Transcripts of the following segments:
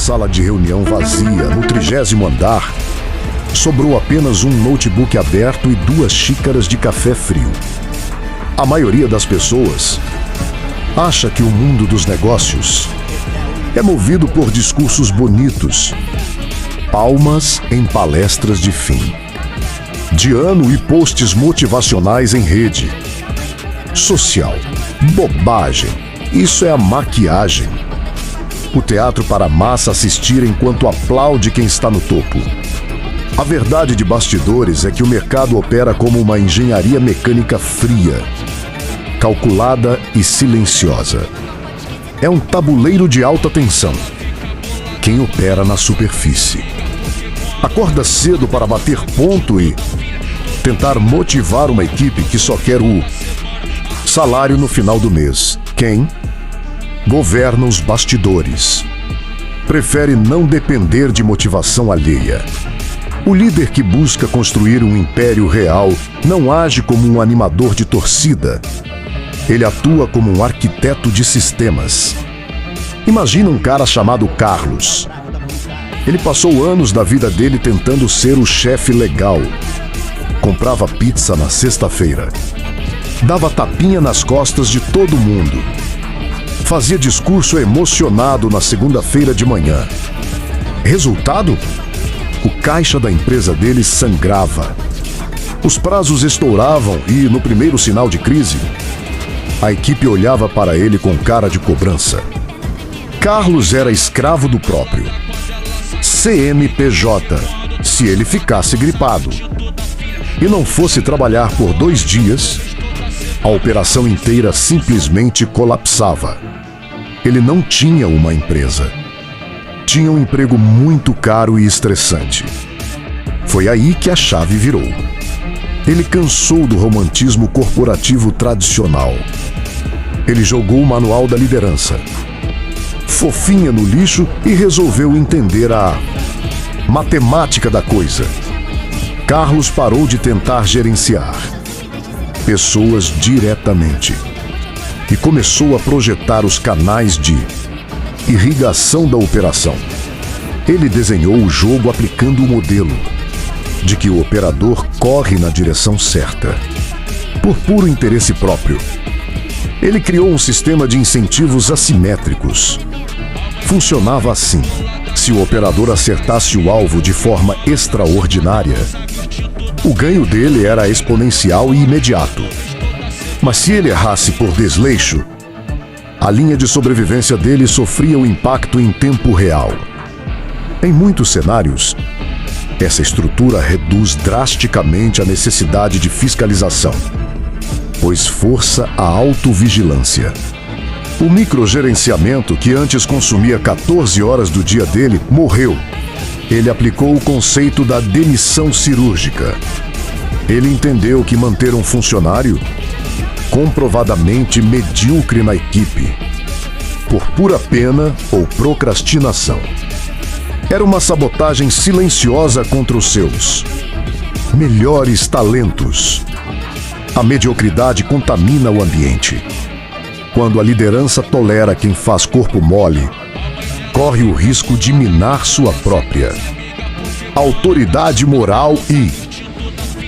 sala de reunião vazia, no 30º andar, sobrou apenas um notebook aberto e 2 xícaras de café frio. A maioria das pessoas acha que o mundo dos negócios é movido por discursos bonitos, palmas em palestras de fim de ano e posts motivacionais em rede social. Bobagem. Isso é a maquiagem. O teatro para a massa assistir enquanto aplaude quem está no topo. A verdade de bastidores é que o mercado opera como uma engenharia mecânica fria, calculada e silenciosa. É um tabuleiro de alta tensão. Quem opera na superfície acorda cedo para bater ponto e tentar motivar uma equipe que só quer o salário no final do mês. Quem governa os bastidores prefere não depender de motivação alheia. O líder que busca construir um império real não age como um animador de torcida. Ele atua como um arquiteto de sistemas. Imagina um cara chamado Carlos. Ele passou anos da vida dele tentando ser o chefe legal. Comprava pizza na sexta-feira. Dava tapinha nas costas de todo mundo. Fazia discurso emocionado na segunda-feira de manhã. Resultado? O caixa da empresa dele sangrava. Os prazos estouravam e, no primeiro sinal de crise, a equipe olhava para ele com cara de cobrança. Carlos era escravo do próprio CNPJ, se ele ficasse gripado e não fosse trabalhar por 2 dias, a operação inteira simplesmente colapsava. Ele não tinha uma empresa. Tinha um emprego muito caro e estressante. Foi aí que a chave virou. Ele cansou do romantismo corporativo tradicional. Ele jogou o manual da liderança fofinha no lixo e resolveu entender a matemática da coisa. Carlos parou de tentar gerenciar pessoas diretamente e começou a projetar os canais de irrigação da operação. Ele desenhou o jogo aplicando o modelo de que o operador corre na direção certa, por puro interesse próprio. Ele criou um sistema de incentivos assimétricos. Funcionava assim: se o operador acertasse o alvo de forma extraordinária, o ganho dele era exponencial e imediato. Mas se ele errasse por desleixo, a linha de sobrevivência dele sofria o impacto em tempo real. Em muitos cenários, essa estrutura reduz drasticamente a necessidade de fiscalização, pois força a autovigilância. O microgerenciamento, que antes consumia 14 horas do dia dele, morreu. Ele aplicou o conceito da demissão cirúrgica. Ele entendeu que manter um funcionário comprovadamente medíocre na equipe, por pura pena ou procrastinação, era uma sabotagem silenciosa contra os seus melhores talentos. A mediocridade contamina o ambiente. Quando a liderança tolera quem faz corpo mole, corre o risco de minar sua própria autoridade moral e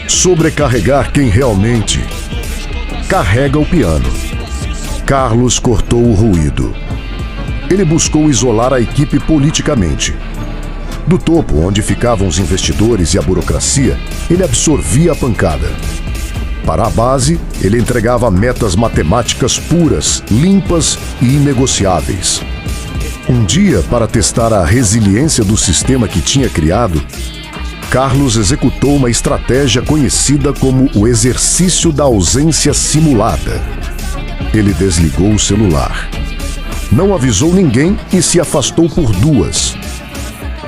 sobrecarregar quem realmente carrega o piano. Carlos cortou o ruído. Ele buscou isolar a equipe politicamente. Do topo, onde ficavam os investidores e a burocracia, ele absorvia a pancada. Para a base, ele entregava metas matemáticas puras, limpas e inegociáveis. Um dia, para testar a resiliência do sistema que tinha criado, Carlos executou uma estratégia conhecida como o exercício da ausência simulada. Ele desligou o celular, não avisou ninguém e se afastou por 2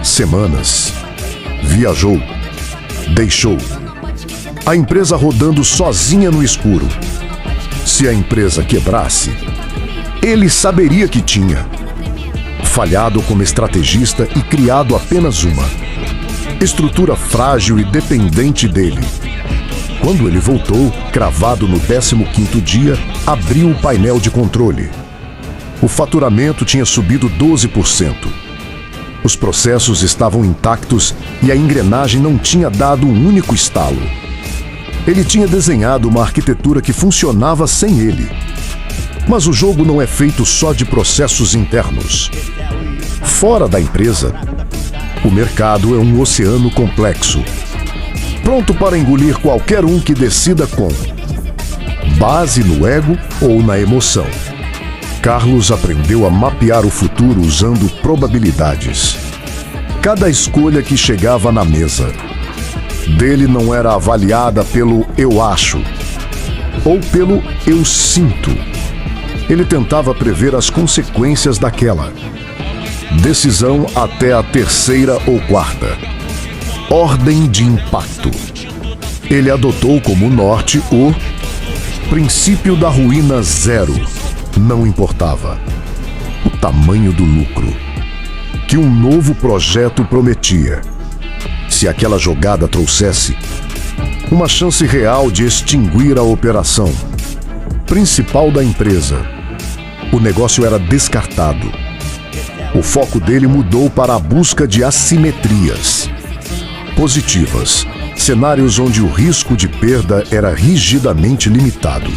semanas. Viajou, deixou a empresa rodando sozinha no escuro. Se a empresa quebrasse, ele saberia que tinha falhado como estrategista e criado apenas uma estrutura frágil e dependente dele. Quando ele voltou, cravado no 15º dia, abriu o painel de controle. O faturamento tinha subido 12%. Os processos estavam intactos e a engrenagem não tinha dado um único estalo. Ele tinha desenhado uma arquitetura que funcionava sem ele. Mas o jogo não é feito só de processos internos. Fora da empresa, o mercado é um oceano complexo, pronto para engolir qualquer um que decida com base no ego ou na emoção. Carlos aprendeu a mapear o futuro usando probabilidades. Cada escolha que chegava na mesa dele não era avaliada pelo eu acho ou pelo eu sinto. Ele tentava prever as consequências daquela decisão até a terceira ou quarta. Ordem de impacto. Ele adotou como norte o princípio da ruína zero. Não importava o tamanho do lucro que um novo projeto prometia. Se aquela jogada trouxesse uma chance real de extinguir a operação principal da empresa, o negócio era descartado. O foco dele mudou para a busca de assimetrias positivas, cenários onde o risco de perda era rigidamente limitado,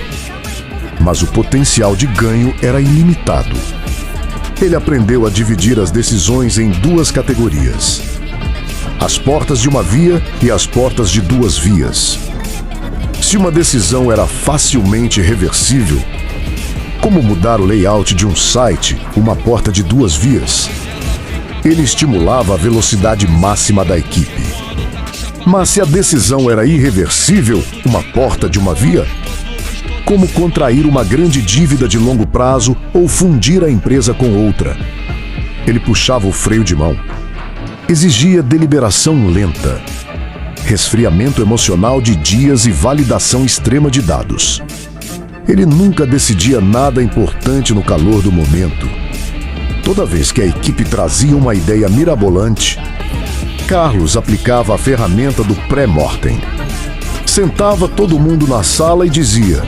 mas o potencial de ganho era ilimitado. Ele aprendeu a dividir as decisões em duas categorias: as portas de uma via e as portas de duas vias. Se uma decisão era facilmente reversível, como mudar o layout de um site, uma porta de duas vias, ele estimulava a velocidade máxima da equipe. Mas se a decisão era irreversível, uma porta de uma via, como contrair uma grande dívida de longo prazo ou fundir a empresa com outra, ele puxava o freio de mão. Exigia deliberação lenta, resfriamento emocional de dias e validação extrema de dados. Ele nunca decidia nada importante no calor do momento. Toda vez que a equipe trazia uma ideia mirabolante, Carlos aplicava a ferramenta do pré-mortem. Sentava todo mundo na sala e dizia: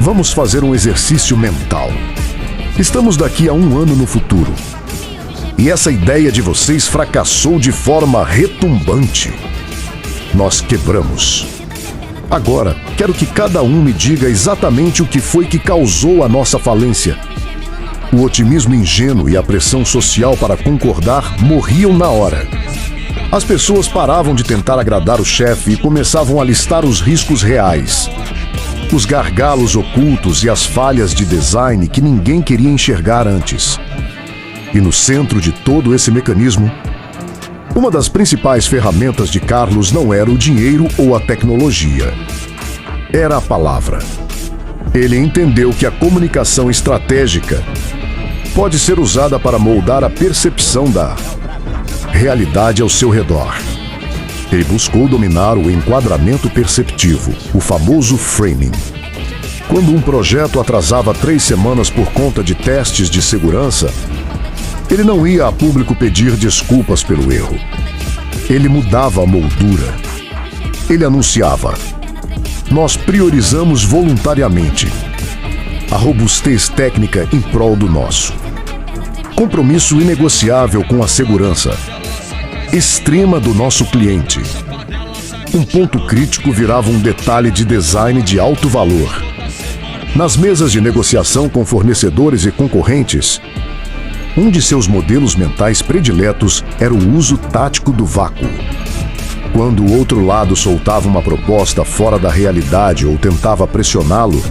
vamos fazer um exercício mental. Estamos daqui a 1 ano no futuro. E essa ideia de vocês fracassou de forma retumbante. Nós quebramos. Agora, quero que cada um me diga exatamente o que foi que causou a nossa falência. O otimismo ingênuo e a pressão social para concordar morriam na hora. As pessoas paravam de tentar agradar o chefe e começavam a listar os riscos reais, os gargalos ocultos e as falhas de design que ninguém queria enxergar antes. E no centro de todo esse mecanismo, uma das principais ferramentas de Carlos não era o dinheiro ou a tecnologia. Era a palavra. Ele entendeu que a comunicação estratégica pode ser usada para moldar a percepção da realidade ao seu redor. Ele buscou dominar o enquadramento perceptivo, o famoso framing. Quando um projeto atrasava 3 semanas por conta de testes de segurança, ele não ia a público pedir desculpas pelo erro. Ele mudava a moldura. Ele anunciava: nós priorizamos voluntariamente a robustez técnica em prol do nosso compromisso inegociável com a segurança extrema do nosso cliente. Um ponto crítico virava um detalhe de design de alto valor. Nas mesas de negociação com fornecedores e concorrentes, um de seus modelos mentais prediletos era o uso tático do vácuo. Quando o outro lado soltava uma proposta fora da realidade ou tentava pressioná-lo,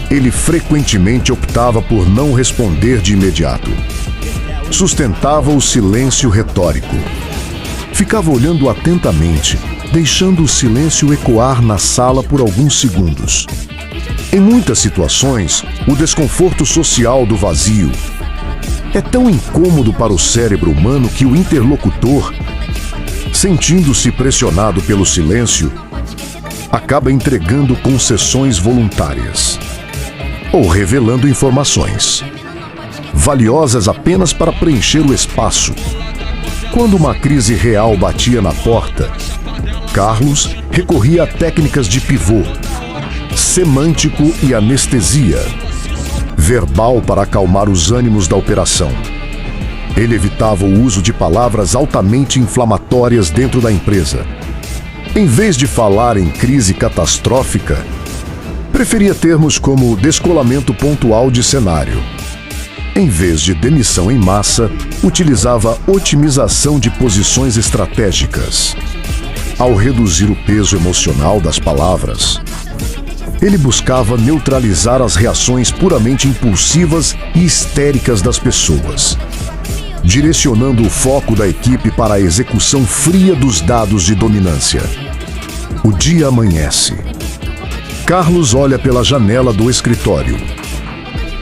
ele frequentemente optava por não responder de imediato. Sustentava o silêncio retórico. Ficava olhando atentamente, deixando o silêncio ecoar na sala por alguns segundos. Em muitas situações, o desconforto social do vazio é tão incômodo para o cérebro humano que o interlocutor, sentindo-se pressionado pelo silêncio, acaba entregando concessões voluntárias ou revelando informações valiosas apenas para preencher o espaço. Quando uma crise real batia na porta, Carlos recorria a técnicas de pivô, semântico e anestesia verbal para acalmar os ânimos da operação. Ele evitava o uso de palavras altamente inflamatórias dentro da empresa. Em vez de falar em crise catastrófica, preferia termos como descolamento pontual de cenário. Em vez de demissão em massa, utilizava otimização de posições estratégicas. Ao reduzir o peso emocional das palavras, ele buscava neutralizar as reações puramente impulsivas e histéricas das pessoas, direcionando o foco da equipe para a execução fria dos dados de dominância. O dia amanhece. Carlos olha pela janela do escritório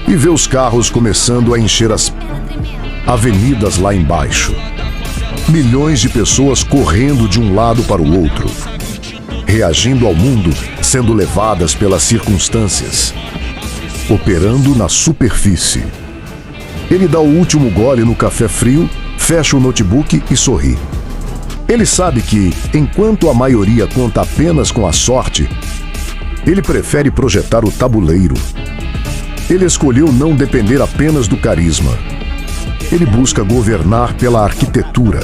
e vê os carros começando a encher as avenidas lá embaixo. Milhões de pessoas correndo de um lado para o outro, reagindo ao mundo, sendo levadas pelas circunstâncias, operando na superfície. Ele dá o último gole no café frio, fecha o notebook e sorri. Ele sabe que, enquanto a maioria conta apenas com a sorte, ele prefere projetar o tabuleiro. Ele escolheu não depender apenas do carisma. Ele busca governar pela arquitetura.